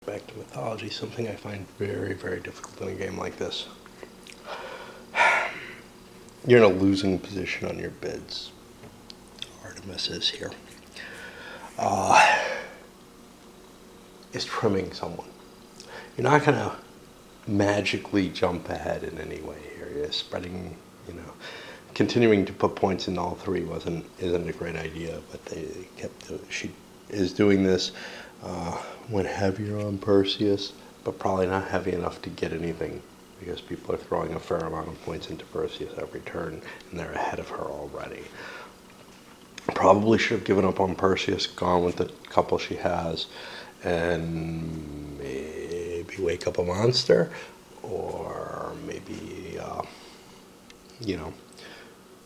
back to mythology, something I find very, very difficult in a game like this. You're in a losing position on your bids. Artemis is here. Is trimming someone. You're not going to magically jump ahead in any way here. You're spreading, continuing to put points in all three isn't a great idea, but she is doing this when heavier on Perseus, but probably not heavy enough to get anything because people are throwing a fair amount of points into Perseus every turn and they're ahead of her already. Probably should have given up on Perseus, gone with the couple she has, and maybe wake up a monster, or maybe,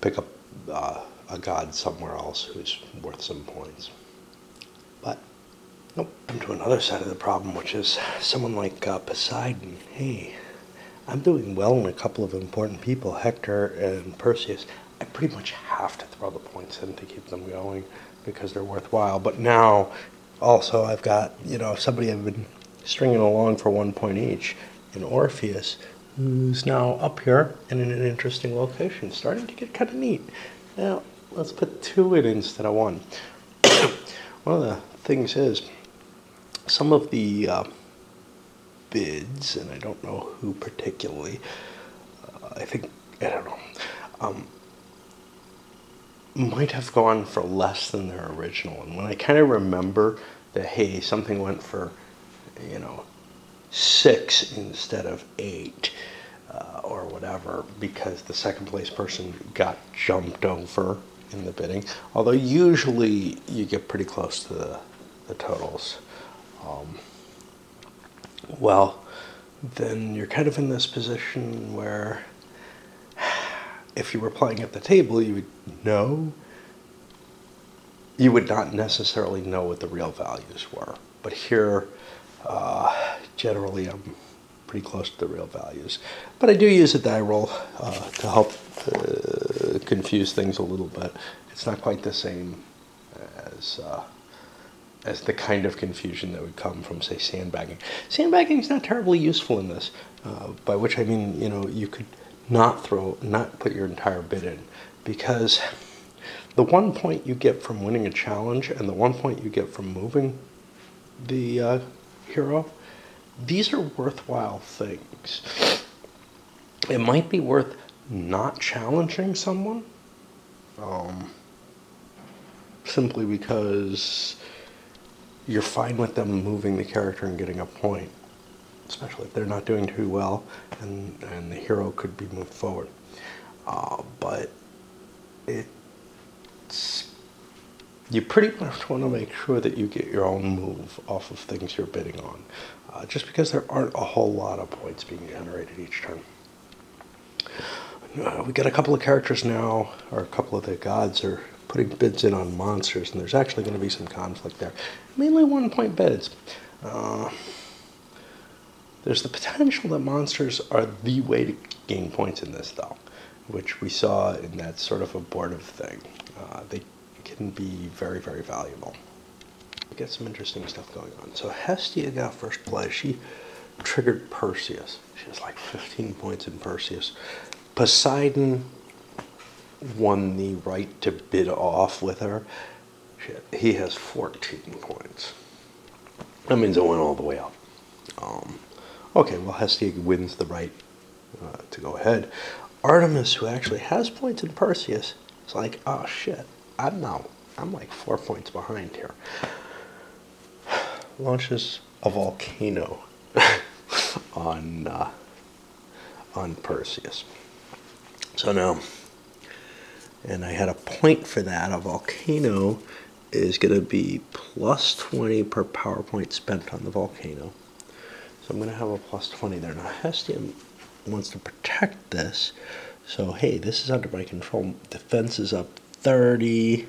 pick up a god somewhere else who's worth some points. But, nope, I'm to another side of the problem, which is someone like Poseidon. Hey, I'm doing well in a couple of important people, Hector and Perseus. I pretty much have to throw the points in to keep them going because they're worthwhile. But now, also, I've got, somebody I've been stringing along for 1 point each, in Orpheus, who's now up here and in an interesting location, starting to get kind of neat. Now, let's put 2 in instead of 1. One of the things is, some of the bids, and I don't know who particularly, I don't know, might have gone for less than their original. And when I kind of remember that, hey, something went for, 6 instead of 8, or whatever, because the second place person got jumped over in the bidding. Although usually you get pretty close to the totals. Well, then you're kind of in this position where if you were playing at the table, you would not necessarily know what the real values were. But here, generally, I'm pretty close to the real values. But I do use a die roll to help confuse things a little bit. It's not quite the same as the kind of confusion that would come from, say, sandbagging. Sandbagging is not terribly useful in this, by which I mean, you could not put your entire bid in, because the 1 point you get from winning a challenge and the 1 point you get from moving the hero, these are worthwhile things. It might be worth not challenging someone, simply because you're fine with them moving the character and getting a point, especially if they're not doing too well and the hero could be moved forward. But you pretty much want to make sure that you get your own move off of things you're bidding on, just because there aren't a whole lot of points being generated each turn. We got a couple of characters now, or a couple of the gods are putting bids in on monsters, and there's actually going to be some conflict there. Mainly 1 point bids. There's the potential that monsters are the way to gain points in this, though, which we saw in that sort of abortive thing. They can be very, very valuable. We got some interesting stuff going on. So Hestia got first play. She triggered Perseus. She has like 15 points in Perseus. Poseidon won the right to bid off with her. He has 14 points. That means it went all the way up. Okay, well, Hestia wins the right to go ahead. Artemis, who actually has points in Perseus, is like, oh shit, I'm like 4 points behind here. Launches a volcano on Perseus. So now, and I had a point for that. A volcano is going to be plus 20 per power point spent on the volcano. So I'm going to have a plus 20 there. Now Hestia wants to protect this. So hey, this is under my control. Defense is up 30.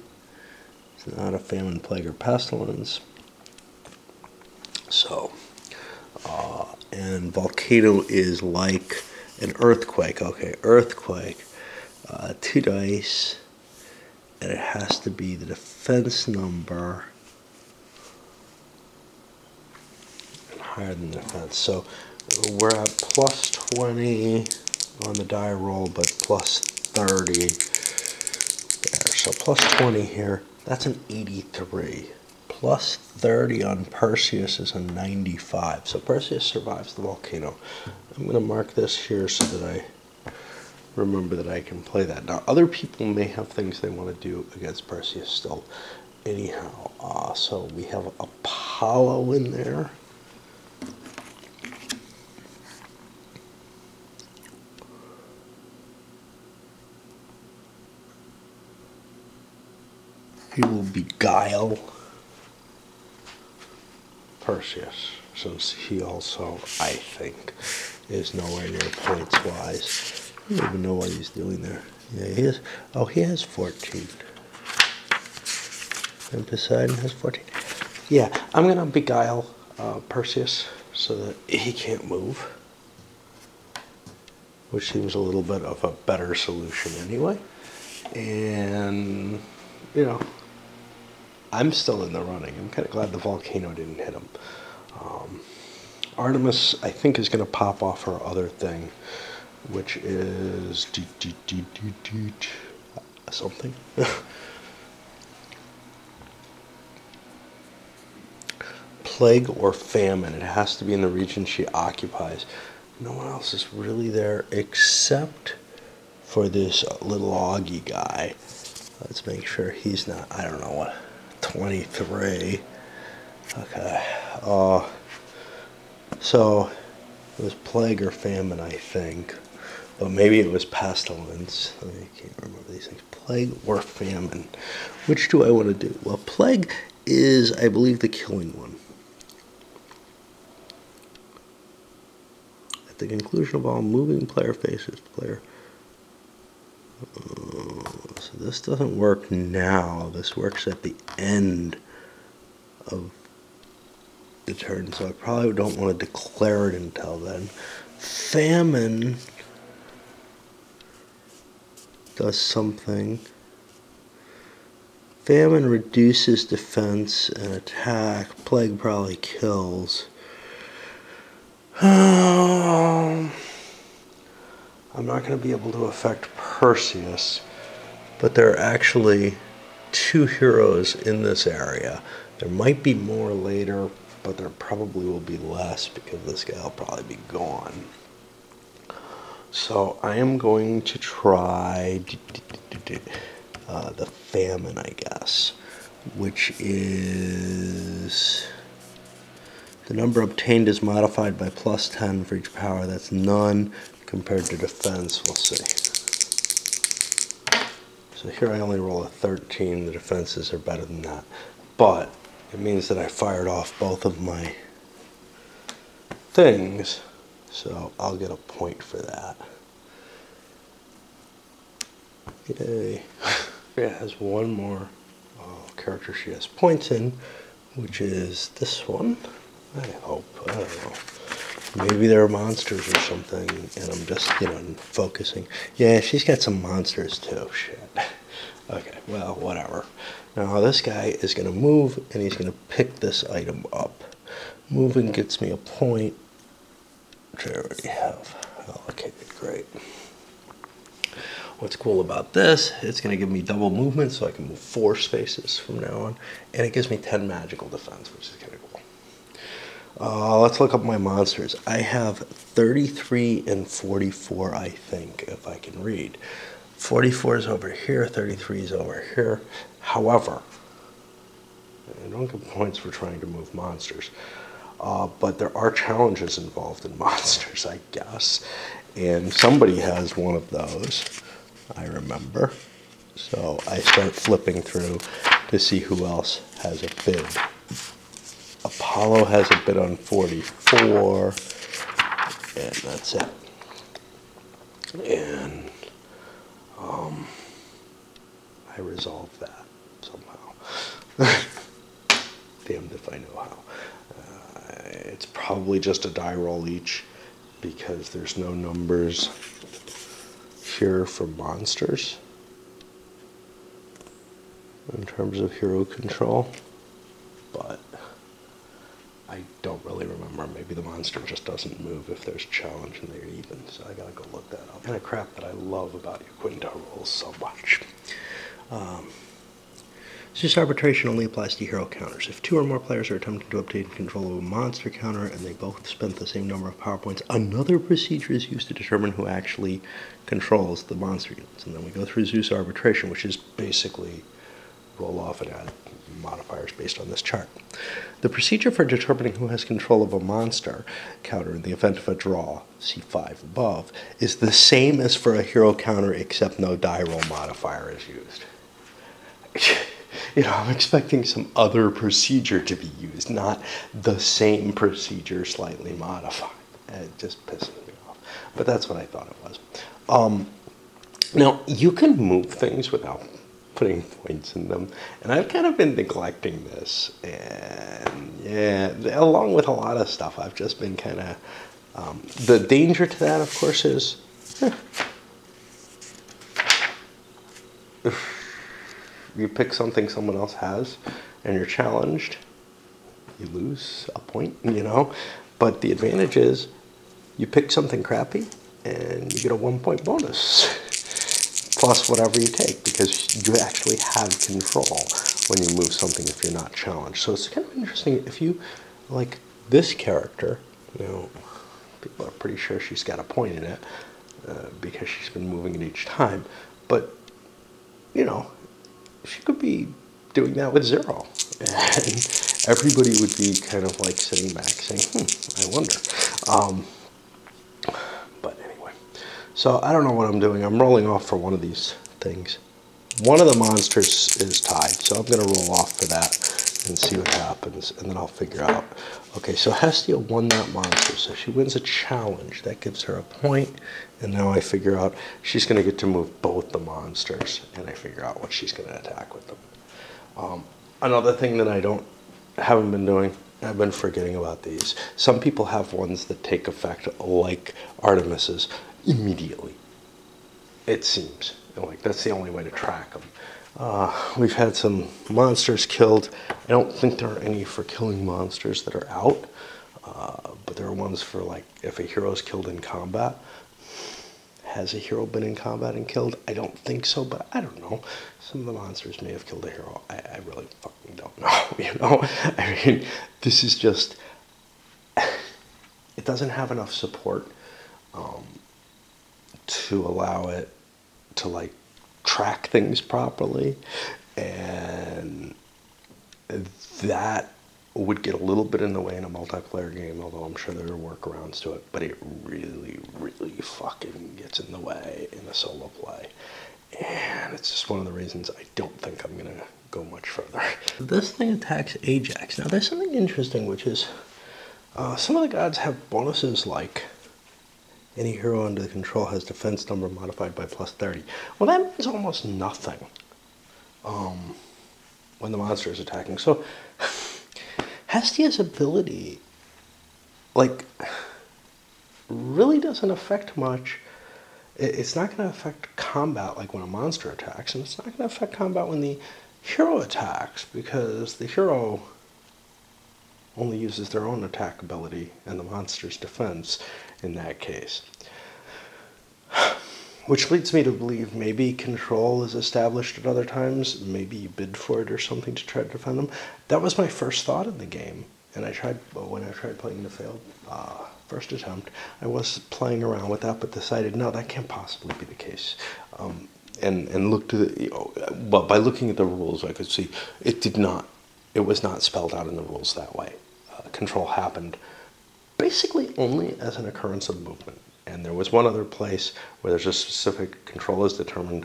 It's not a famine, plague, or pestilence. So, and volcano is like an earthquake. Okay, earthquake. 2 dice. And it has to be the defense number. higher than the defense. So we're at plus 20 on the die roll, but plus 30 there. So plus 20 here, that's an 83. Plus 30 on Perseus is a 95. So Perseus survives the volcano. I'm going to mark this here so that I remember that I can play that. Now, other people may have things they want to do against Perseus still. Anyhow, so we have Apollo in there. He will beguile Perseus, since he also, I think, is nowhere near points-wise. I don't even know what he's doing there. Yeah, he is. Oh, he has 14. And Poseidon has 14. Yeah, I'm going to beguile Perseus so that he can't move, which seems a little bit of a better solution anyway. And, you know, I'm still in the running. I'm kind of glad the volcano didn't hit him. Artemis, I think, is going to pop off her other thing, which is something. Plague or famine. It has to be in the region she occupies. No one else is really there except for this little Augie guy. Let's make sure he's not, I don't know what, 23. Okay. So it was plague or famine, I think. But maybe it was pestilence. I can't remember these things. Plague or famine. Which do I want to do? Well, plague is, I believe, the killing one. At the conclusion of all moving player faces, player. So this doesn't work now. This works at the end of the turn, so I probably don't want to declare it until then. Famine does something. Famine reduces defense and attack. Plague probably kills. I'm not going to be able to affect Perseus, but there are actually 2 heroes in this area. There might be more later, but there probably will be less because this guy will probably be gone. So I am going to try the famine, I guess, which is the number obtained is modified by plus 10 for each power. That's none compared to defense. We'll see. So here I only roll a 13. The defenses are better than that. But it means that I fired off both of my things. So I'll get a point for that. Yay. It has one more character she has points in, which is this one. I hope. I don't know. Maybe they're monsters or something, and I'm just, focusing. Yeah, she's got some monsters too. Shit. Okay, well, whatever. Now this guy is going to move, and he's going to pick this item up. Moving gets me a point, which I already have allocated. Great. What's cool about this, it's going to give me double movement, so I can move 4 spaces from now on, and it gives me 10 magical defense, which is kind of cool. Let's look up my monsters. I have 33 and 44, I think, if I can read. 44 is over here, 33 is over here. However, I don't get points for trying to move monsters, but there are challenges involved in monsters, I guess, and somebody has one of those, I remember. So I start flipping through to see who else has a bid. Apollo has a bid on 44, and that's it. And I resolved that somehow. Damned if I know how. It's probably just a die roll each, because there's no numbers here for monsters in terms of hero control, but I don't really remember. Maybe maybe the monster just doesn't move if there's a challenge and they're even. So I gotta go look that up. Kind of crap that I love about your Quinto rules so much. Zeus arbitration only applies to hero counters. If 2 or more players are attempting to obtain control of a monster counter and they both spent the same number of power points, another procedure is used to determine who actually controls the monster units. And then we go through Zeus arbitration, which is basically roll off and add modifiers based on this chart. The procedure for determining who has control of a monster counter in the event of a draw, see 5 above, is the same as for a hero counter except no die roll modifier is used. I'm expecting some other procedure to be used, not the same procedure slightly modified. It just pisses me off. But that's what I thought it was. Now, you can move things without putting points in them, and I've kind of been neglecting this, and yeah, along with a lot of stuff, I've just been kind of, the danger to that, of course, is, if you pick something someone else has, and you're challenged, you lose a point, but the advantage is, you pick something crappy, and you get a 1-point bonus. Plus whatever you take, because you actually have control when you move something if you're not challenged. So it's kind of interesting if you, like this character, people are pretty sure she's got a point in it because she's been moving it each time. But, she could be doing that with 0. And everybody would be kind of like sitting back saying, I wonder. But anyway. So I don't know what I'm doing. I'm rolling off for one of these things. One of the monsters is tied, so I'm going to roll off for that and see what happens, and then I'll figure out. Okay, so Hestia won that monster, so she wins a challenge. That gives her a point, and now I figure out she's going to get to move both the monsters, and I figure out what she's going to attack with them. Another thing that I haven't been doing, I've been forgetting about these. Some people have ones that take effect like Artemis's immediately, it seems. Like that's the only way to track them. We've had some monsters killed. I don't think there are any for killing monsters that are out, but there are ones for like if a hero's killed in combat. Has a hero been in combat and killed? I don't think so, but I don't know. Some of the monsters may have killed a hero. I really fucking don't know, I mean, this is just, it doesn't have enough support to allow it to like track things properly, and that would get a little bit in the way in a multiplayer game, although I'm sure there are workarounds to it, but it really, really fucking gets in the way in a solo play. And it's just one of the reasons I don't think I'm gonna go much further. This thing attacks Ajax. Now there's something interesting, which is some of the gods have bonuses like any hero under control has defense number modified by +30. Well, that means almost nothing when the monster is attacking. So Hestia's ability, like, really doesn't affect much. It's not going to affect combat like when a monster attacks, and it's not going to affect combat when the hero attacks, because the hero only uses their own attack ability and the monster's defense in that case. Which leads me to believe maybe control is established at other times. Maybe you bid for it or something to try to defend them. That was my first thought in the game. And when I tried playing the failed first attempt, I was playing around with that, but decided, no, that can't possibly be the case. And looked at but by looking at the rules, I could see it was not spelled out in the rules that way. Control happened basically only as an occurrence of movement. And there was one other place where there's a specific control is determined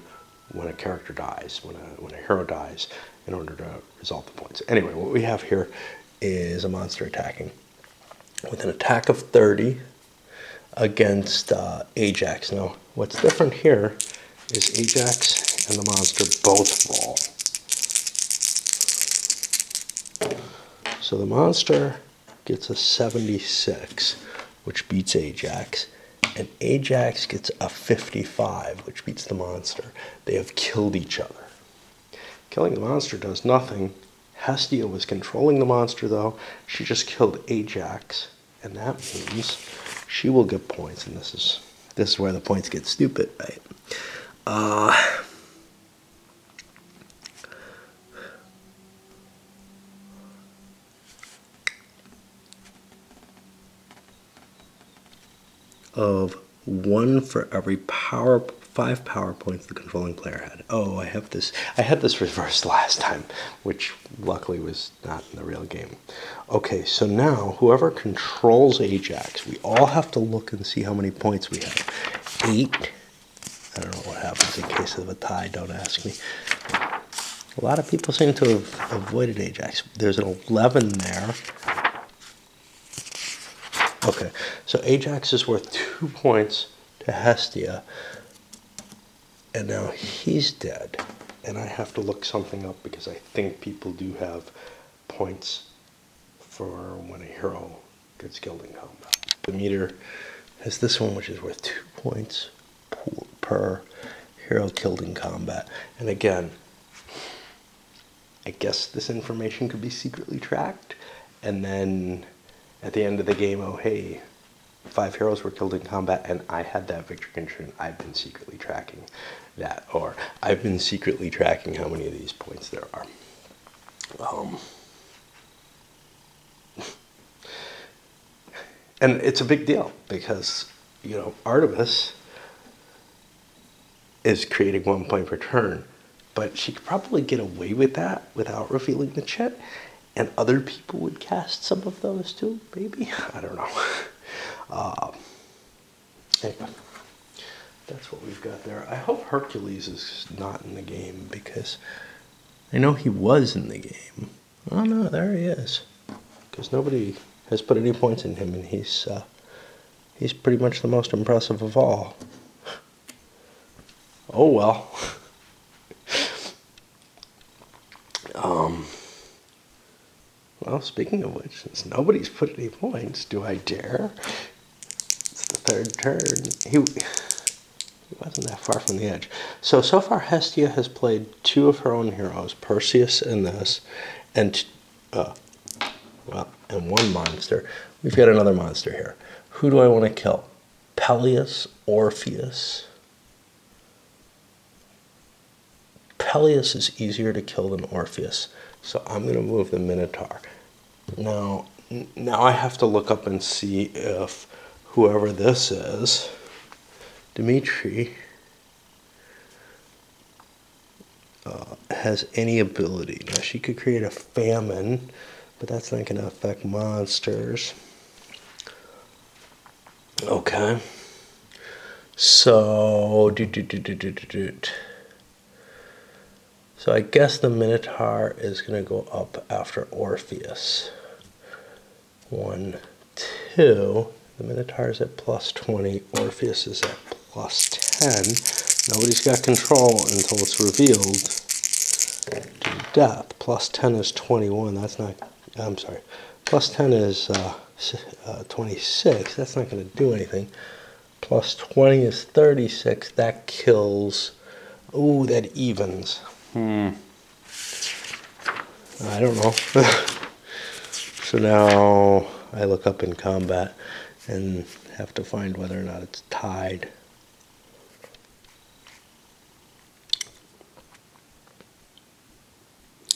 when a character dies, when a hero dies, in order to resolve the points. Anyway, what we have here is a monster attacking with an attack of 30 against Ajax. Now, what's different here is Ajax and the monster both roll. So the monster gets a 76, which beats Ajax, and Ajax gets a 55, which beats the monster. They have killed each other. Killing the monster does nothing. Hestia was controlling the monster, though. She just killed Ajax, And that means she will get points, and this is where the points get stupid, right? Of 1 for every 5 power points the controlling player had. Oh, I had this reversed last time, which luckily was not in the real game. Okay, so now whoever controls Ajax, we all have to look and see how many points we have. 8. I don't know what happens in case of a tie, don't ask me. A lot of people seem to have avoided Ajax. There's an 11 there. Okay, so Ajax is worth 2 points to Hestia, and now he's dead. And I have to look something up because I think people do have points for when a hero gets killed in combat. The meter has this one, which is worth 2 points per hero killed in combat. And again, I guess this information could be secretly tracked, and then at the end of the game, oh hey, 5 heroes were killed in combat and I had that victory condition. I've been secretly tracking that, or I've been secretly tracking how many of these points there are. And it's a big deal because, you know, Artemis is creating 1 point per turn, but she could probably get away with that without revealing the chit. And other people would cast some of those too, maybe? I don't know. Anyway, that's what we've got there. I hope Hercules is not in the game because I know he was in the game. Oh no, there he is. Because nobody has put any points in him, and he's pretty much the most impressive of all. Oh well. Well, speaking of which, since nobody's put any points, do I dare? It's the 3rd turn. He wasn't that far from the edge. So far Hestia has played 2 of her own heroes, Perseus and this, and and 1 monster. We've got another monster here. Who do I want to kill? Peleus, Orpheus. Peleus is easier to kill than Orpheus, so I'm going to move the Minotaur. Now I have to look up and see if whoever this is, Dimitri, has any ability. Now she could create a famine, but that's not going to affect monsters. Okay. So So I guess the Minotaur is going to go up after Orpheus. 1, 2. The Minotaur is at plus 20. Orpheus is at plus 10. Nobody's got control until it's revealed to death. Plus 10 is 21. That's not... I'm sorry. Plus 10 is 26. That's not going to do anything. Plus 20 is 36. That kills... Ooh, that evens. I don't know. So now I look up in combat and have to find whether or not it's tied.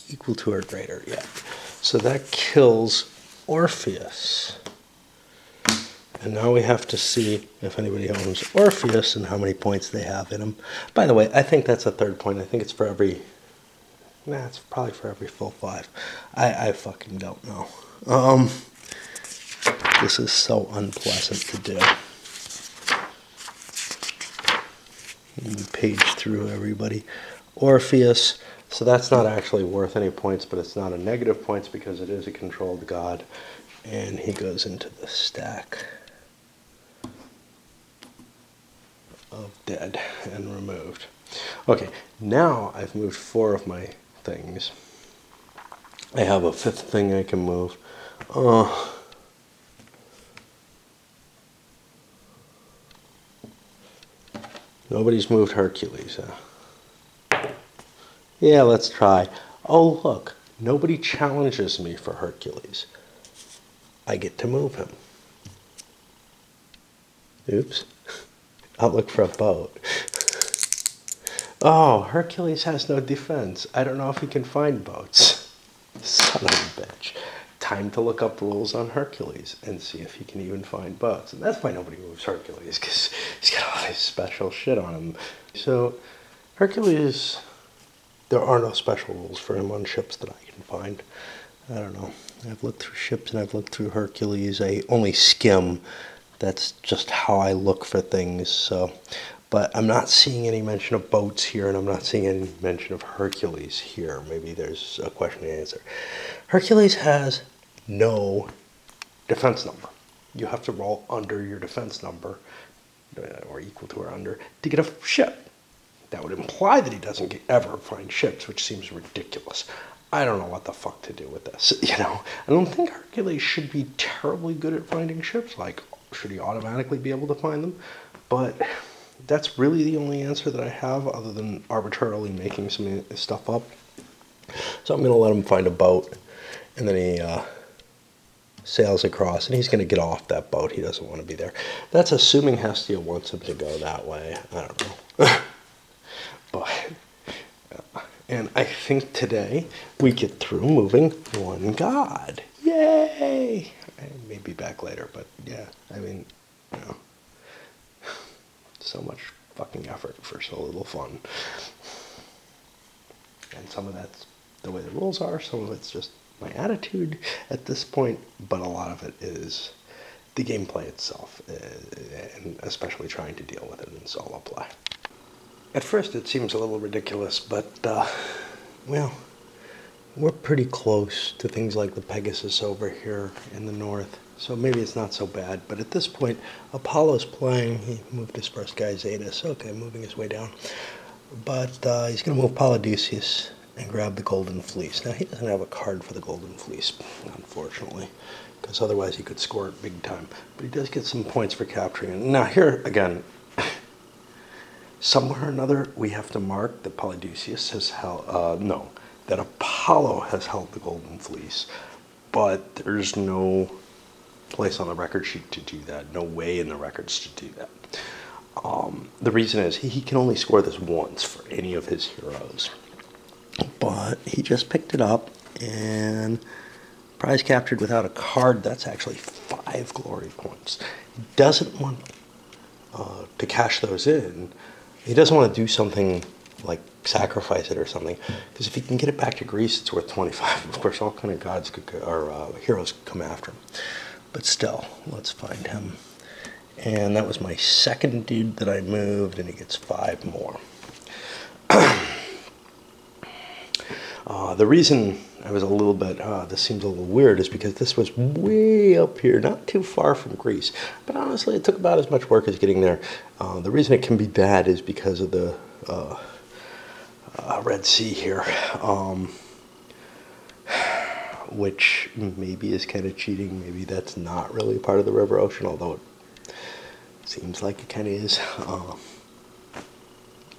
Equal to or greater, yeah. So that kills Orpheus. And now we have to see if anybody owns Orpheus and how many points they have in him. By the way, I think that's a 3rd point. I think it's for every... Nah, it's probably for every full 5. I fucking don't know. This is so unpleasant to do. You page through everybody. Orpheus, so that's not actually worth any points, but it's not a negative points because it is a controlled god. And he goes into the stack of dead and removed. Okay, now I've moved 4 of my things. I have a 5th thing I can move. Nobody's moved Hercules, huh? Yeah, let's try. Oh, look, nobody challenges me for Hercules. I get to move him. Oops. I'll look for a boat. Oh, Hercules has no defense. I don't know if he can find boats. Son of a bitch. Time to look up rules on Hercules and see if he can even find boats. And that's why nobody moves Hercules, because he's got all this special shit on him. So, Hercules, there are no special rules for him on ships that I can find. I don't know. I've looked through ships and I've looked through Hercules. I only skim. That's just how I look for things. So, but I'm not seeing any mention of boats here, and I'm not seeing any mention of Hercules here. Maybe there's a question to answer. Hercules has no defense number. You have to roll under your defense number, or equal to or under, to get a ship. That would imply that he doesn't ever find ships, which seems ridiculous. I don't know what the fuck to do with this. You know, I don't think Hercules should be terribly good at finding ships. Like, should he automatically be able to find them? But that's really the only answer that I have, other than arbitrarily making some stuff up. So I'm going to let him find a boat, and then he sails across, and he's going to get off that boat. He doesn't want to be there. That's assuming Hestia wants him to go that way. I don't know. But, and I think today we get through moving one god. Yay! I may be back later, but yeah, I mean, you know, so much fucking effort for so little fun. And some of that's the way the rules are, some of it's just my attitude at this point, but a lot of it is the gameplay itself, and especially trying to deal with it in solo play. At first it seems a little ridiculous, but, well, we're pretty close to things like the Pegasus over here in the north, so maybe it's not so bad. But at this point, Apollo's playing. He moved his first guy, Zeus. Okay, moving his way down. But he's going to move Polydeuces and grab the Golden Fleece. Now, he doesn't have a card for the Golden Fleece, unfortunately, because otherwise he could score it big time. But he does get some points for capturing it. Now, here, again, somewhere or another, we have to mark that Polydeuces has held, that Apollo has held the Golden Fleece, but there's no place on the record sheet to do that, no way in the records to do that. The reason is he can only score this once for any of his heroes, but he just picked it up, and prize captured without a card, that's actually 5 glory points. He doesn't want to cash those in. He doesn't want to do something like sacrifice it or something, because if he can get it back to Greece, it's worth 25. Of course, all kind of gods could, or heroes could come after him. But still, let's find him. And that was my second dude that I moved, and he gets 5 more. The reason I was a little bit, this seems a little weird, is because this was way up here, not too far from Greece. But honestly, it took about as much work as getting there. The reason it can be bad is because of the Red Sea here, which maybe is kind of cheating. Maybe that's not really part of the river ocean, although it seems like it kind of is.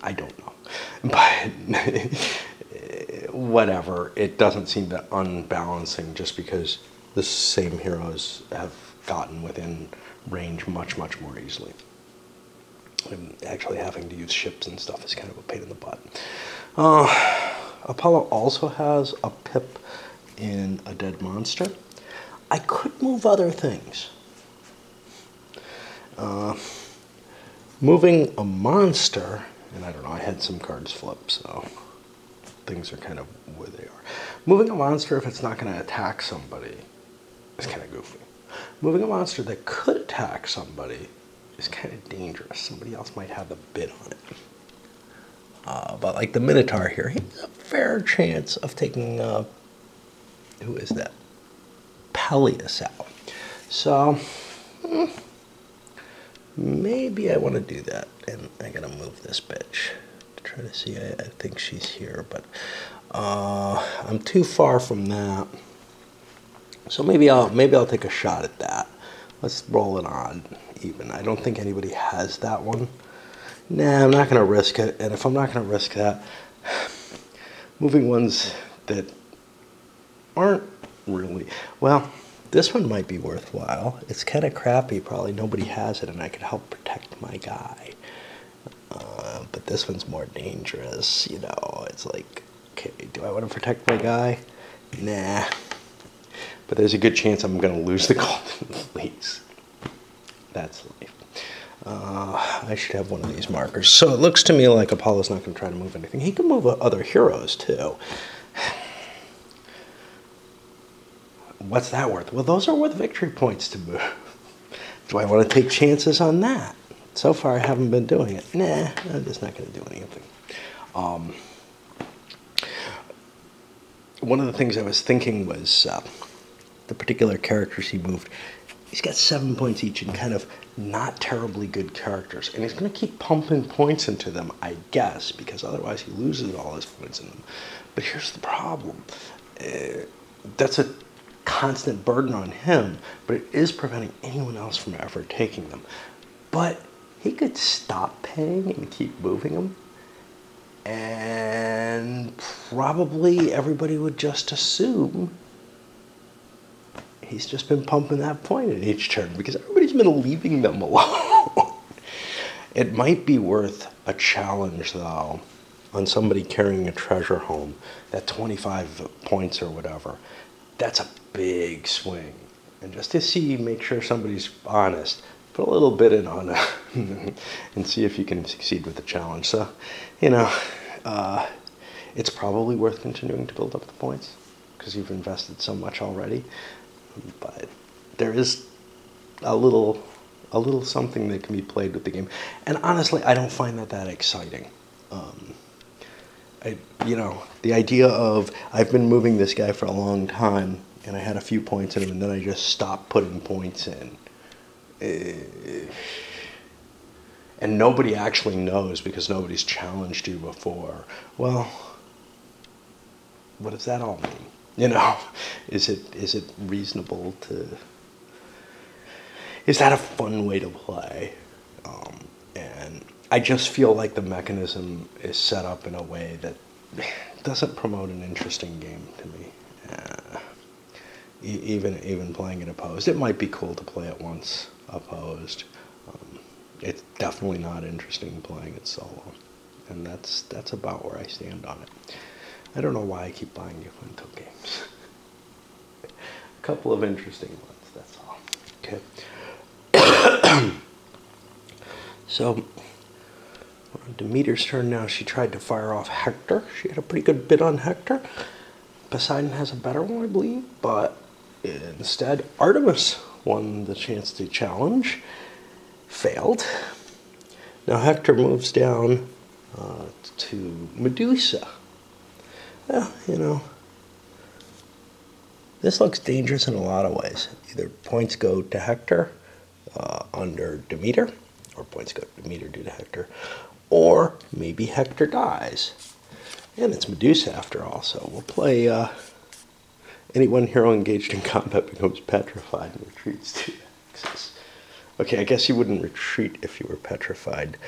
I don't know, but whatever. It doesn't seem that unbalancing just because the same heroes have gotten within range much, much more easily. And actually having to use ships and stuff is kind of a pain in the butt. Apollo also has a pip in a dead monster. I could move other things. Moving a monster, and I don't know, I had some cards flip, so things are kind of where they are. Moving a monster, if it's not going to attack somebody, is kind of goofy. Moving a monster that could attack somebody is kind of dangerous. Somebody else might have the bid on it. But like the Minotaur here, he has a fair chance of taking, who is that? Peleus out. So, maybe I want to do that. And I gotta move this bitch to try to see. I think she's here, but I'm too far from that. So maybe I'll take a shot at that. Let's roll it on even. I don't think anybody has that one. Nah, I'm not going to risk it. And if I'm not going to risk that, moving ones that aren't really, well, This one might be worthwhile. It's kind of crappy. Probably nobody has it, and I could help protect my guy. But this one's more dangerous, you know. It's like, okay, do I want to protect my guy? Nah. But there's a good chance I'm going to lose the golden fleece. That's life. I should have one of these markers. So it looks to me like Apollo's not going to try to move anything. He can move other heroes, too. What's that worth? Well, those are worth victory points to move. Do I want to take chances on that? So far, I haven't been doing it. Nah, I'm just not going to do anything. One of the things I was thinking was the particular characters he moved. He's got 7 points each and kind of not terribly good characters. And he's going to keep pumping points into them, I guess, because otherwise he loses all his points in them. But here's the problem. That's a constant burden on him, but it is preventing anyone else from ever taking them. But he could stop paying and keep moving them, and probably everybody would just assume he's just been pumping that point at each turn because everybody's been leaving them alone. It might be worth a challenge, though, on somebody carrying a treasure home, that 25 points or whatever. That's a big swing. And just to see, make sure somebody's honest, put a little bit in on it and see if you can succeed with the challenge. So, you know, it's probably worth continuing to build up the points because you've invested so much already. But there is a little something that can be played with the game. And honestly, I don't find that exciting. You know, the idea of I've been moving this guy for a long time and I had a few points in him and then I just stopped putting points in. And nobody actually knows because nobody's challenged you before. Well, what does that all mean? You know, is it reasonable to? Is that a fun way to play? And I just feel like the mechanism is set up in a way that doesn't promote an interesting game to me. Even playing it opposed, it might be cool to play it once opposed. It's definitely not interesting playing it solo, and that's about where I stand on it. I don't know why I keep buying new Funko games. A couple of interesting ones, that's all. Okay. So, on Demeter's turn now. She tried to fire off Hector. She had a pretty good bid on Hector. Poseidon has a better one, I believe, but instead Artemis won the chance to challenge. Failed. Now Hector moves down to Medusa. Well, you know, this looks dangerous in a lot of ways. Either points go to Hector under Demeter, or points go to Demeter due to Hector, or maybe Hector dies. And it's Medusa after all, so we'll play any one hero engaged in combat becomes petrified and retreats to the axis. Okay, I guess you wouldn't retreat if you were petrified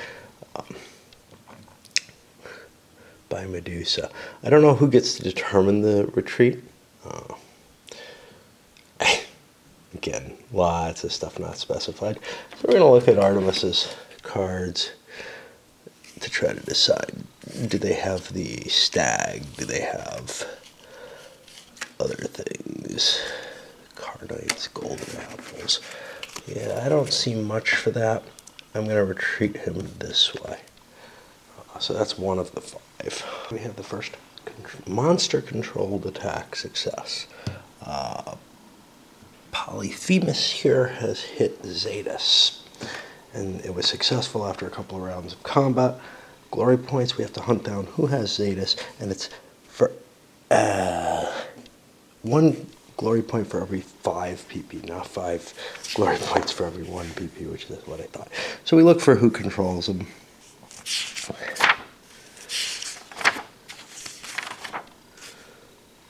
by Medusa. I don't know who gets to determine the retreat. Again, lots of stuff not specified. So we're going to look at Artemis's cards to try to decide, do they have the stag? Do they have other things? Carnites, golden apples. Yeah, I don't see much for that. I'm going to retreat him this way. So that's one of the 5. We have the first monster-controlled attack success. Polyphemus here has hit Zeus, and it was successful after a couple of rounds of combat. Glory points, we have to hunt down who has Zeus, and it's for 1 glory point for every 5 PP, not 5 glory points for every 1 PP, which is what I thought. So we look for who controls them.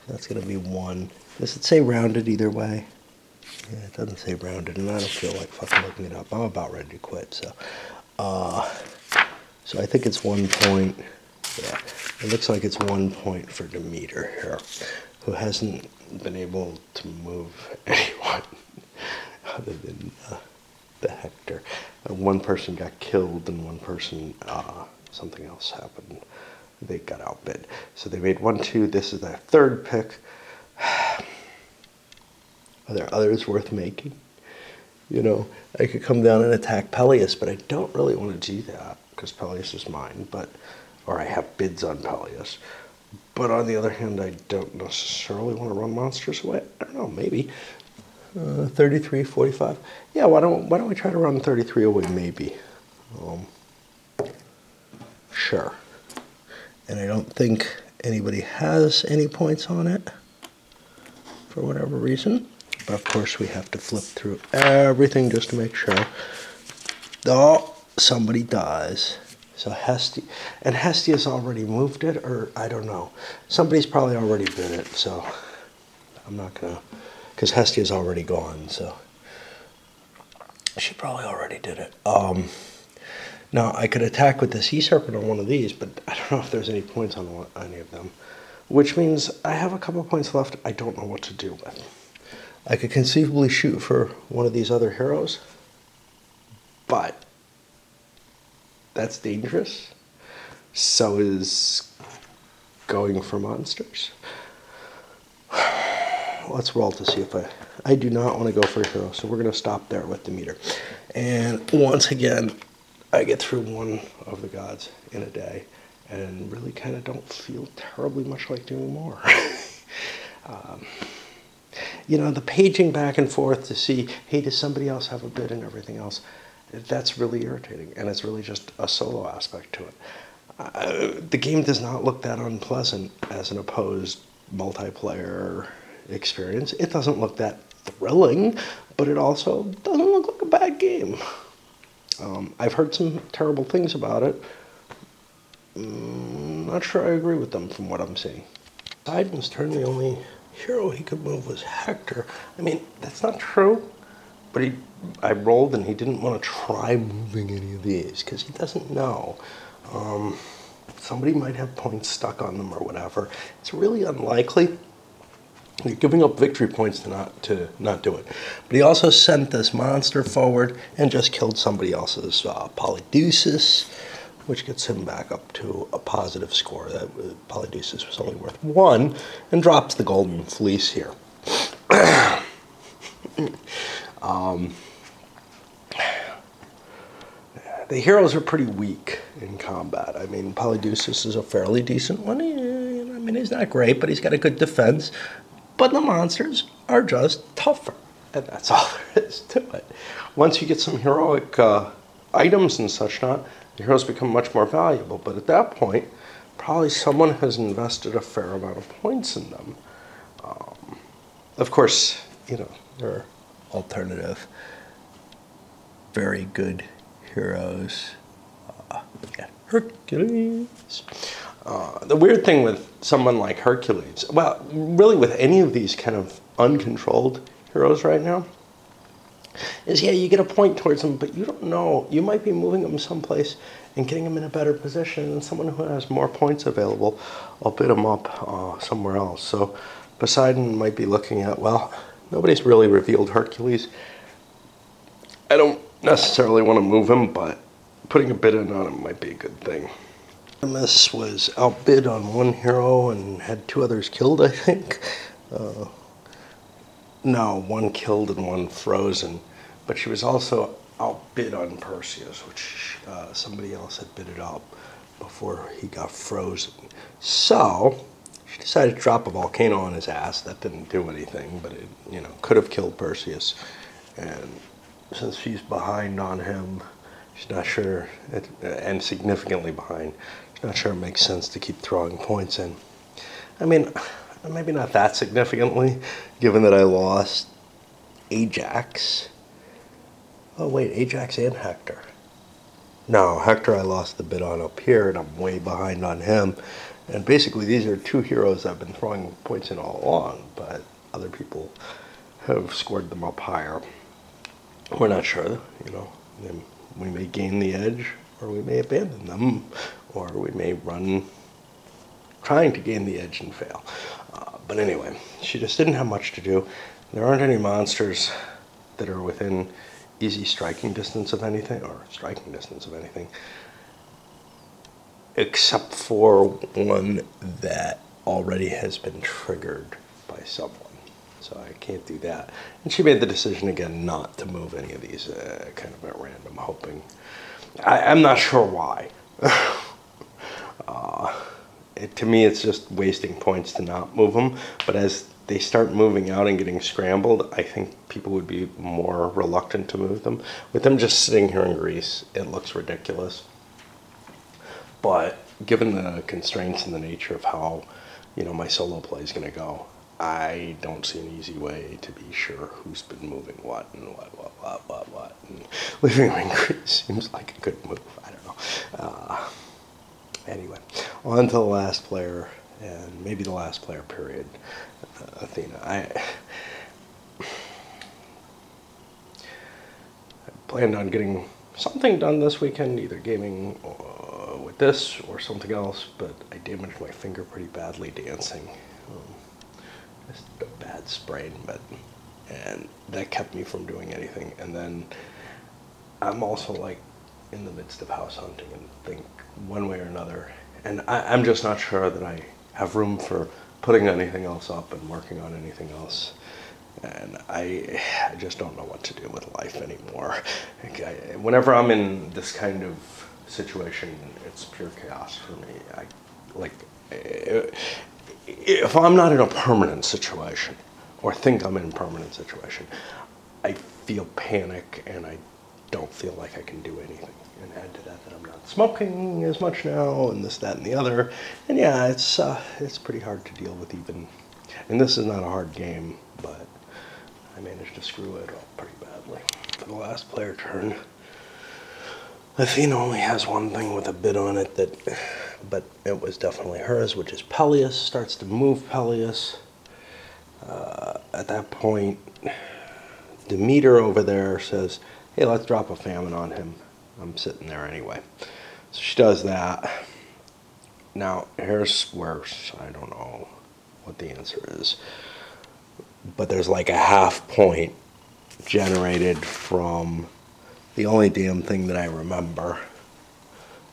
That's going to be 1. Does it say rounded either way? Yeah, it doesn't say rounded, and I don't feel like fucking looking it up. I'm about ready to quit, so. So I think it's 1 point. Yeah, it looks like it's 1 point for Demeter here. who hasn't been able to move anyone other than the Hector. One person got killed and one person, something else happened. They got outbid. So they made 1-2. This is their third pick. Are there others worth making? You know, I could come down and attack Peleus, but I don't really want to do that because Peleus is mine, or I have bids on Peleus. But on the other hand, I don't necessarily want to run monsters away. I don't know, maybe. 33, 45. Yeah, why don't we try to run 33 away, maybe. Sure. And I don't think anybody has any points on it for whatever reason. But of course, we have to flip through everything just to make sure. Oh, somebody dies. So Hestia's already moved it, or I don't know. Somebody's probably already bid it, so I'm not gonna, because Hestia's already gone, so she probably already did it. Now I could attack with the Sea Serpent on one of these, but I don't know if there's any points on any of them, which means I have a couple points left I don't know what to do with. I could conceivably shoot for one of these other heroes, but that's dangerous. So is going for monsters. Let's roll to see if I do not want to go for a hero, so we're going to stop there with the meter. And once again, I get through one of the gods in a day and really kind of don't feel terribly much like doing more. You know, the paging back and forth to see, hey, does somebody else have a bid and everything else, that's really irritating, and it's really just a solo aspect to it. The game does not look that unpleasant as an opposed multiplayer experience. It doesn't look that thrilling, but it also doesn't look like a bad game. I've heard some terrible things about it. Not sure I agree with them from what I'm seeing. Poseidon's turn, the only hero he could move was Hector. I mean, that's not true, but I rolled and he didn't want to try moving any of these because he doesn't know. Somebody might have points stuck on them or whatever. It's really unlikely. You're giving up victory points to not do it. But he also sent this monster forward and just killed somebody else's Polydeuces, which gets him back up to a positive score. That Polydeuces was only worth 1, and drops the golden fleece here. The heroes are pretty weak in combat. I mean, Polydeuces is a fairly decent one. I mean, he's not great, but he's got a good defense. But the monsters are just tougher, and that's all there is to it. Once you get some heroic items and such not, the heroes become much more valuable. But at that point, probably someone has invested a fair amount of points in them. Of course, you know, there are alternative, very good heroes. Yeah, Hercules. The weird thing with someone like Hercules, well, really with any of these kind of uncontrolled heroes right now, is, yeah, you get a point towards them, but you don't know. You might be moving them someplace and getting them in a better position, and someone who has more points available, I'll bid them up somewhere else. So Poseidon might be looking at, well, nobody's really revealed Hercules. I don't necessarily want to move him, but putting a bid in on him might be a good thing. Artemis was outbid on one hero and had 2 others killed, I think. No, 1 killed and 1 frozen. But she was also outbid on Perseus, which somebody else had bid it up before he got frozen. So she decided to drop a volcano on his ass. That didn't do anything, but it, you know, could have killed Perseus. And since she's behind on him, she's not sure, and significantly behind, she's not sure it makes sense to keep throwing points in. I mean, maybe not that significantly, given that I lost Ajax. Oh wait, Ajax and Hector. No, Hector I lost the bid on up here, and I'm way behind on him. And basically these are 2 heroes I've been throwing points in all along, but other people have scored them up higher. We're not sure, you know. We may gain the edge, or we may abandon them, or we may run trying to gain the edge and fail. But anyway, she just didn't have much to do. There aren't any monsters that are within easy striking distance of anything, except for one that already has been triggered by someone. So I can't do that. And she made the decision again not to move any of these kind of at random, hoping. I'm not sure why. To me, it's just wasting points to not move them. But as they start moving out and getting scrambled, I think people would be more reluctant to move them. With them just sitting here in Greece, it looks ridiculous. But given the constraints and the nature of how, my solo play is going to go, I don't see an easy way to be sure who's been moving what and what. And leaving them in Greece seems like a good move. I don't know. Anyway, on to the last player, and maybe the last player, period, Athena. I planned on getting something done this weekend, either gaming with this or something else, but I damaged my finger pretty badly dancing. Just a bad sprain, and that kept me from doing anything. And then I'm also like in the midst of house hunting and think one way or another, and I'm just not sure that I have room for putting anything else up and working on anything else. And I just don't know what to do with life anymore. Whenever I'm in this kind of situation, it's pure chaos for me. If I'm not in a permanent situation, or think I'm in a permanent situation, I feel panic and I don't feel like I can do anything. And add to that I'm not smoking as much now, and this, that, and the other. And yeah, it's pretty hard to deal with even. And this is not a hard game, but I managed to screw it up pretty badly. For the last player turn, Athena only has one thing with a bit on it, but it was definitely hers, which is Peleus. Starts to move Peleus. At that point, Demeter over there says, hey, let's drop a famine on him. I'm sitting there anyway. So she does that. Now, here's where I don't know what the answer is. But there's like a half point generated from the only damn thing that I remember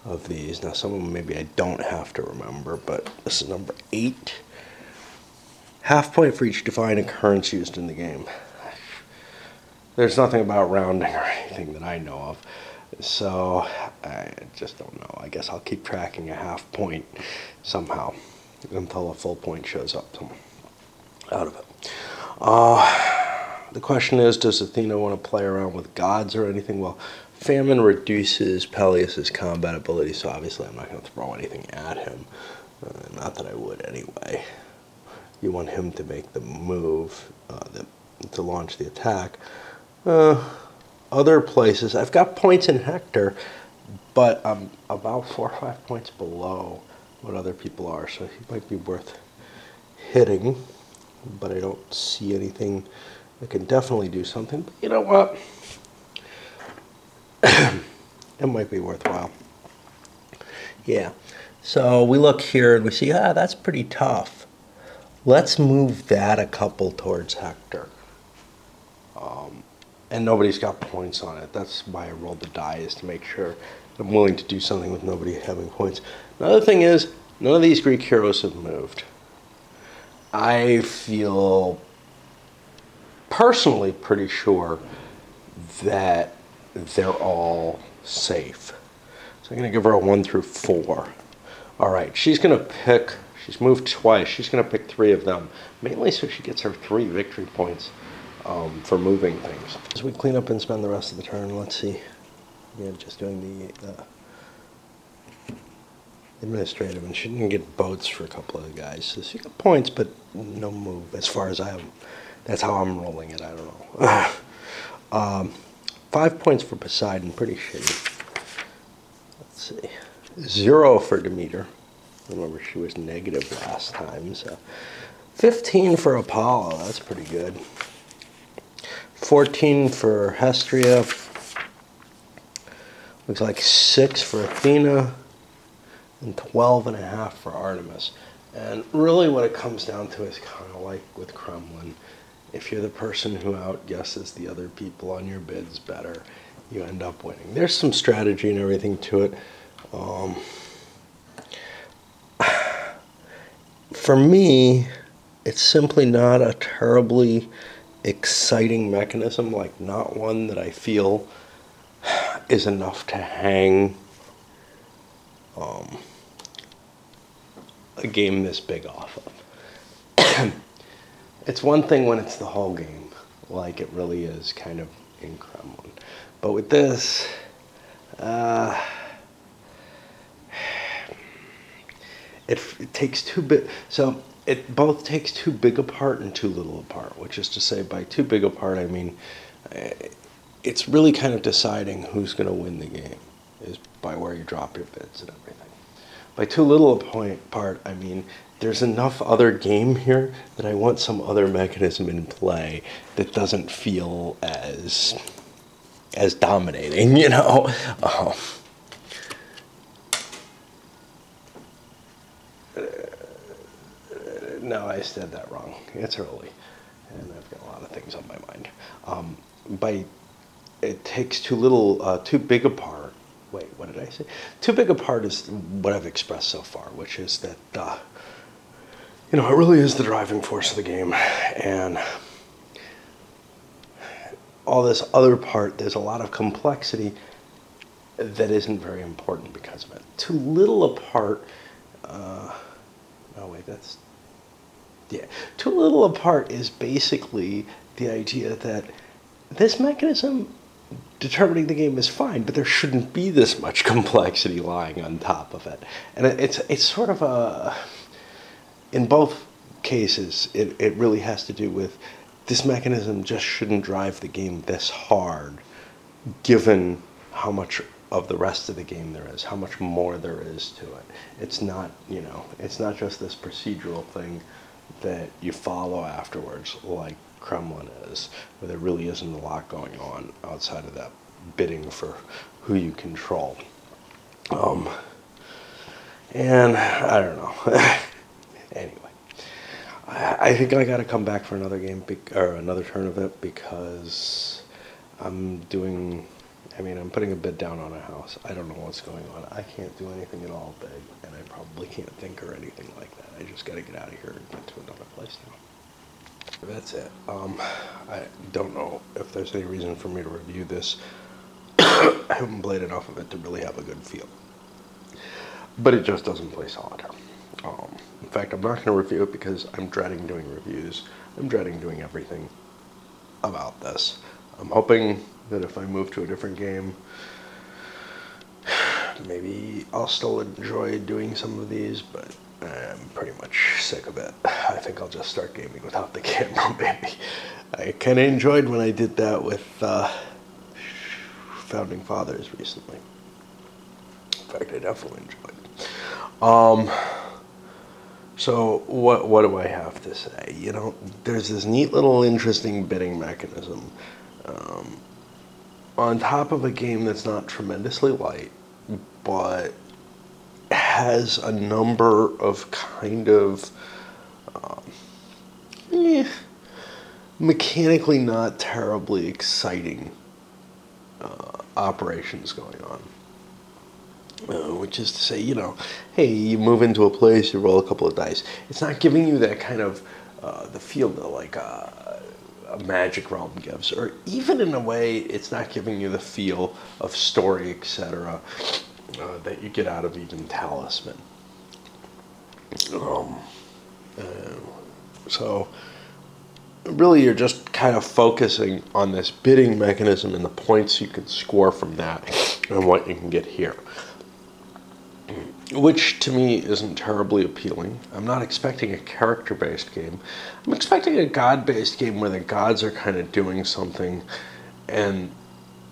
of these. Now, some of them maybe I don't have to remember, but this is number 8. Half point for each divine occurrence used in the game. There's nothing about rounding or anything that I know of. So I just don't know. I guess I'll keep tracking a half point somehow until a full point shows up out of it. The question is, does Athena want to play around with gods or anything? Well, famine reduces Peleus' combat ability, so obviously I'm not going to throw anything at him. Not that I would anyway. You want him to make the move to launch the attack. Other places, I've got points in Hector, but I'm about 4 or 5 points below what other people are, so he might be worth hitting, but I don't see anything that can definitely do something. But you know what? It might be worthwhile. Yeah, so we look here and we see, that's pretty tough. Let's move that a couple towards Hector. And nobody's got points on it. That's why I rolled the die, is to make sure I'm willing to do something with nobody having points. Another thing is, none of these Greek heroes have moved. I feel personally pretty sure that they're all safe. So I'm going to give her a 1 through 4. All right, she's going to pick, she's moved twice. She's going to pick 3 of them, mainly so she gets her 3 victory points for moving things. As we clean up and spend the rest of the turn, let's see. Yeah, just doing the administrative, and she didn't get boats for a couple of the guys. So she got points, but no move as far as I have. That's how I'm rolling it. I don't know. 5 points for Poseidon, pretty shitty. Let's see. 0 for Demeter. Remember, she was negative last time, so 15 for Apollo. That's pretty good. 14 for Hestria. Looks like 6 for Athena. And 12.5 for Artemis. And really what it comes down to is kind of like with Kremlin. If you're the person who outguesses the other people on your bids better, you end up winning. There's some strategy and everything to it. For me, it's simply not a terribly exciting mechanism, like not one that I feel is enough to hang a game this big off of. It's one thing when it's the whole game, like it really is kind of in Kremlin. But with this, it takes too big. So it both takes too big a part and too little a part, which is to say, by too big a part, I mean it's really kind of deciding who's going to win the game is by where you drop your bids and everything. By too little a part, I mean there's enough other game here that I want some other mechanism in play that doesn't feel as dominating, you know. No, I said that wrong. It's early, and I've got a lot of things on my mind. It takes too little, too big a part. Wait, what did I say? Too big a part is what I've expressed so far, which is that, you know, it really is the driving force of the game. And all this other part, there's a lot of complexity that isn't very important because of it. Too little a part, oh wait, that's, yeah. Too little a part is basically the idea that this mechanism determining the game is fine, but there shouldn't be this much complexity lying on top of it. And it's sort of a, in both cases, it really has to do with this mechanism just shouldn't drive the game this hard, given how much of the rest of the game there is, how much more there is to it. It's not, you know, it's not just this procedural thing that you follow afterwards, like Kremlin is, where there really isn't a lot going on outside of that bidding for who you control. And I don't know. Anyway, I think I got to come back for another game or another turn of it because I'm putting a bid down on a house. I don't know what's going on. I can't do anything at all big, and I probably can't think or anything like that. I just got to get out of here and get to another place now. That's it. I don't know if there's any reason for me to review this. I haven't played enough of it to really have a good feel. But it just doesn't play solitaire. In fact, I'm not going to review it because I'm dreading doing reviews. I'm dreading doing everything about this. I'm hoping that if I move to a different game, maybe I'll still enjoy doing some of these, but I'm pretty much sick of it. I think I'll just start gaming without the camera, maybe. I kind of enjoyed when I did that with Founding Fathers recently. In fact, I definitely enjoyed it. So what do I have to say? You know, there's this neat little interesting bidding mechanism on top of a game that's not tremendously light, but has a number of kind of mechanically not terribly exciting operations going on. Which is to say, you know, hey, you move into a place, you roll a couple of dice. It's not giving you that kind of the feel that like a Magic Realm gives, or even in a way, it's not giving you the feel of story, etc., that you get out of even Talisman. So really, you're just kind of focusing on this bidding mechanism and the points you can score from that and what you can get here. Which to me isn't terribly appealing. I'm not expecting a character-based game. I'm expecting a god-based game where the gods are kind of doing something and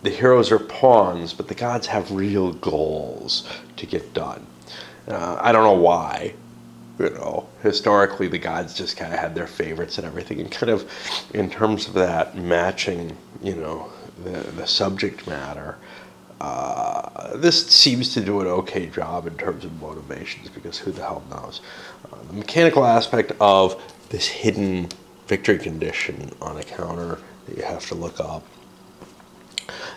the heroes are pawns, but the gods have real goals to get done. I don't know why. You know, historically the gods just kind of had their favorites and everything, and kind of in terms of that matching, you know, the subject matter, this seems to do an okay job in terms of motivations, because who the hell knows? The mechanical aspect of this hidden victory condition on a counter that you have to look up,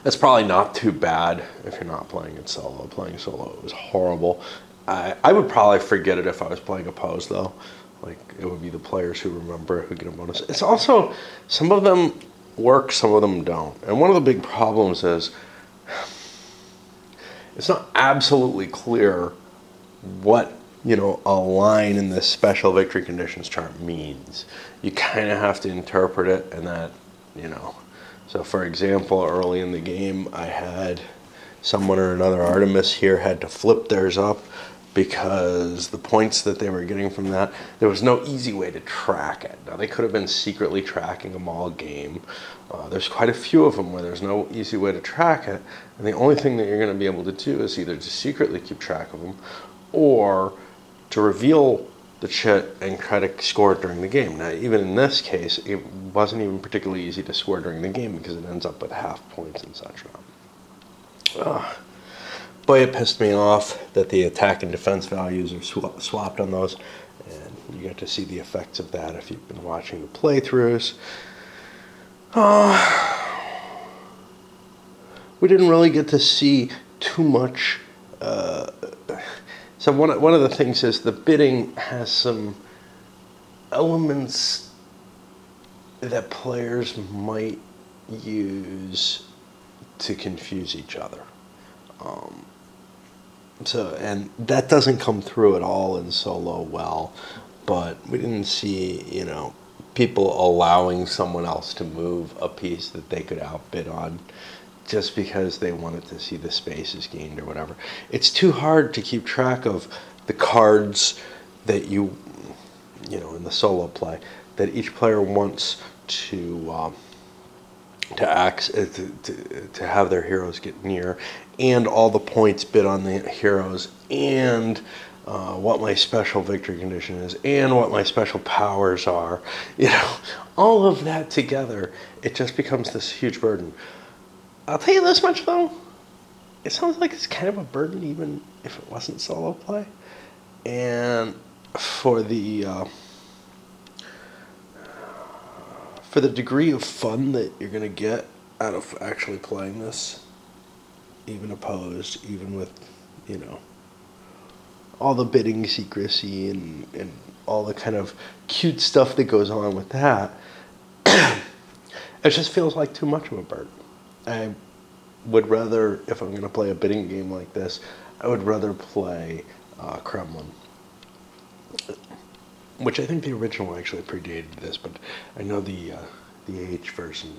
that's probably not too bad if you're not playing it solo. Playing solo was horrible. I would probably forget it if I was playing opposed, though. Like, it would be the players who remember who get a bonus. It's also, some of them work, some of them don't. And one of the big problems is it's not absolutely clear what, you know, a line in this special victory conditions chart means. You kind of have to interpret it, and that, you know. So for example, early in the game, I had someone or another Artemis here had to flip theirs up because the points that they were getting from that, there was no easy way to track it. Now, they could have been secretly tracking them all game. There's quite a few of them where there's no easy way to track it, and the only thing that you're going to be able to do is either to secretly keep track of them or to reveal the chit and try to score it during the game. Now, even in this case, it wasn't even particularly easy to score during the game because it ends up with half points and such. Boy, it pissed me off that the attack and defense values are swapped on those, and you get to see the effects of that if you've been watching the playthroughs. We didn't really get to see too much. So one of the things is the bidding has some elements that players might use to confuse each other. And that doesn't come through at all in solo well, but we didn't see, you know, people allowing someone else to move a piece that they could outbid on just because they wanted to see the spaces gained or whatever. It's too hard to keep track of the cards that you know, in the solo play, that each player wants to have their heroes get near, and all the points bid on the heroes, and what my special victory condition is, and what my special powers are. You know, all of that together, it just becomes this huge burden. I'll tell you this much, though. It sounds like it's kind of a burden even if it wasn't solo play. And for the degree of fun that you're going to get out of actually playing this, even opposed, even with, you know, all the bidding secrecy and all the kind of cute stuff that goes on with that, it just feels like too much of a burden. I would rather, if I'm going to play a bidding game like this, I would rather play Kremlin, which I think the original actually predated this, but I know the AH version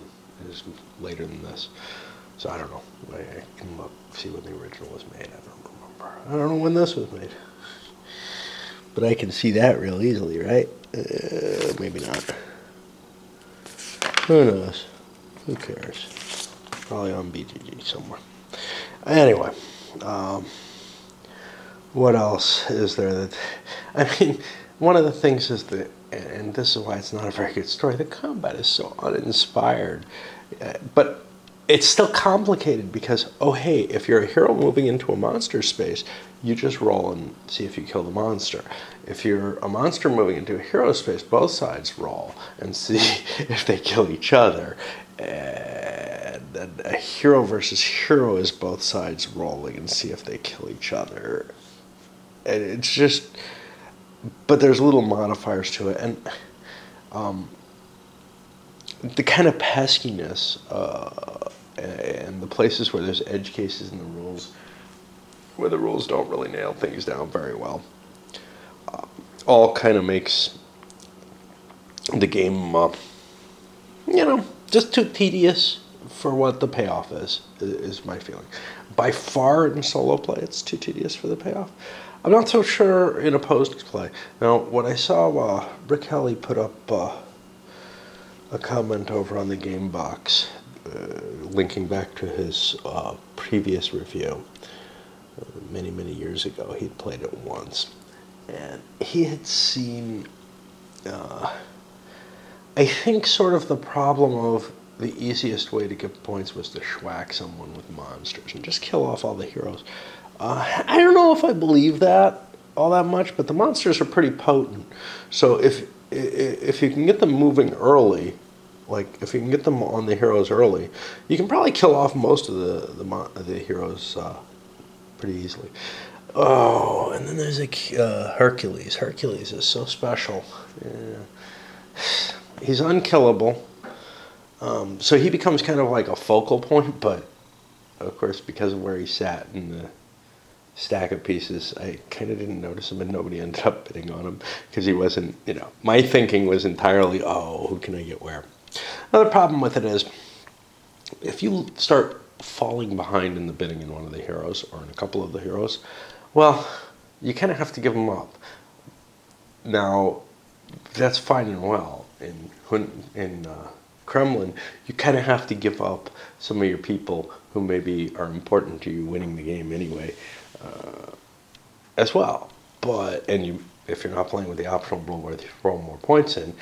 is later than this, so I don't know. I can look, see when the original was made. I don't remember. I don't know when this was made, but I can see that real easily, right? Maybe not. Who knows? Who cares? Probably on BGG somewhere. Anyway, what else is there that, I mean, one of the things is that, and this is why it's not a very good story, the combat is so uninspired, but it's still complicated because, oh hey, if you're a hero moving into a monster space, you just roll and see if you kill the monster. If you're a monster moving into a hero space, both sides roll and see if they kill each other. And then a hero versus hero is both sides rolling and see if they kill each other. And it's just, but there's little modifiers to it, and the kind of peskiness and the places where there's edge cases in the rules, where the rules don't really nail things down very well, all kind of makes the game, you know, just too tedious for what the payoff is my feeling. By far in solo play, it's too tedious for the payoff. I'm not so sure in opposed play. Now, what I saw, Rick Kelly put up a comment over on the game box, linking back to his previous review. Many, many years ago, he'd played it once. And he had seen, I think, sort of the problem of the easiest way to get points was to schwack someone with monsters and just kill off all the heroes. I don't know if I believe that all that much, but the monsters are pretty potent. So if you can get them moving early, like if you can get them on the heroes early, you can probably kill off most of the heroes pretty easily. Oh, and then there's Hercules. Hercules is so special. Yeah. He's unkillable. So he becomes kind of like a focal point, but of course, because of where he sat in the stack of pieces, I kind of didn't notice him, and nobody ended up bidding on him because he wasn't, my thinking was entirely, oh, who can I get where? Another problem with it is if you start falling behind in the bidding in one of the heroes or in a couple of the heroes, well, you kind of have to give them up. Now, that's fine and well. In Kremlin, you kind of have to give up some of your people who maybe are important to you winning the game anyway, as well. But if you're not playing with the optional rule where you throw more points in,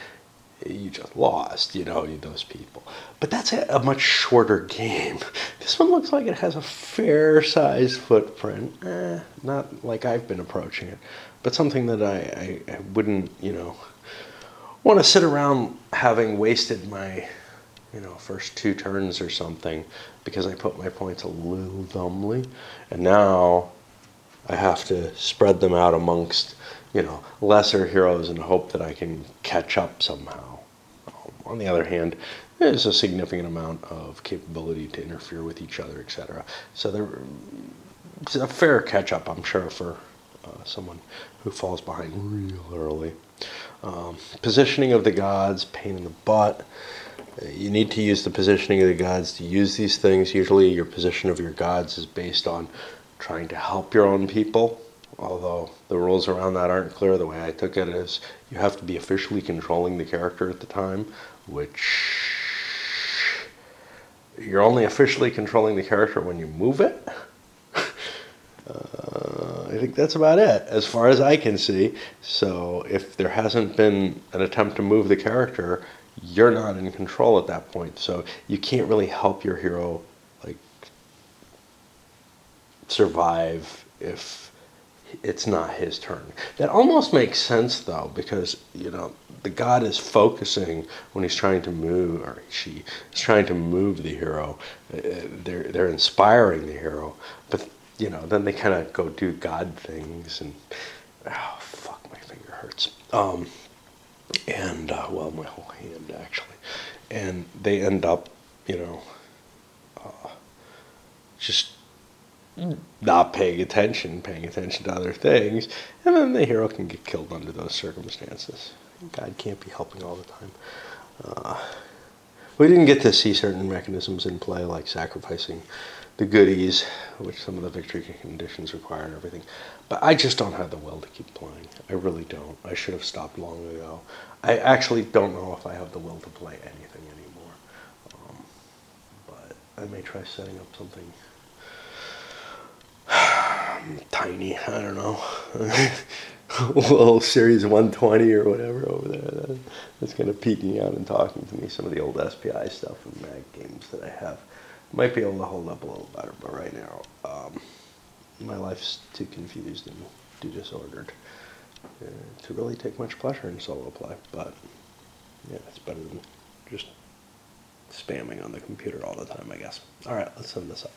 you just lost, those people. But that's a much shorter game. This one looks like it has a fair-sized footprint. Not like I've been approaching it, but something that I wouldn't, want to sit around having wasted my, first 2 turns or something because I put my points a little dumbly, and now I have to spread them out amongst, lesser heroes and hope that I can catch up somehow. On the other hand, there's a significant amount of capability to interfere with each other, etc. So it's a fair catch-up, I'm sure, for someone who falls behind real early. Positioning of the gods, pain in the butt. You need to use the positioning of the gods to use these things. Usually your position of your gods is based on trying to help your own people, although the rules around that aren't clear. The way I took it is you have to be officially controlling the character at the time, which you're only officially controlling the character when you move it. I think that's about it, as far as I can see. So if there hasn't been an attempt to move the character, you're not in control at that point. So you can't really help your hero survive if it's not his turn. That almost makes sense, though, because the god is focusing when he's trying to move, or she is trying to move the hero. They're inspiring the hero, but then they kind of go do god things, and oh fuck, my finger hurts. Well, my whole hand actually, and they end up, just not paying attention to other things, and then the hero can get killed under those circumstances. God can't be helping all the time. We didn't get to see certain mechanisms in play, like sacrificing the goodies, which some of the victory conditions require and everything. But I just don't have the will to keep playing. I really don't. I should have stopped long ago. I actually don't know if I have the will to play anything anymore. But I may try setting up something tiny, I don't know. A little series 120 or whatever over there. That's kind of peeking out and talking to me. Some of the old SPI stuff and mag games that I have. Might be able to hold up a little better, but right now, my life's too confused and too disordered to really take much pleasure in solo play. But yeah, it's better than just spamming on the computer all the time, I guess. All right, let's send this up.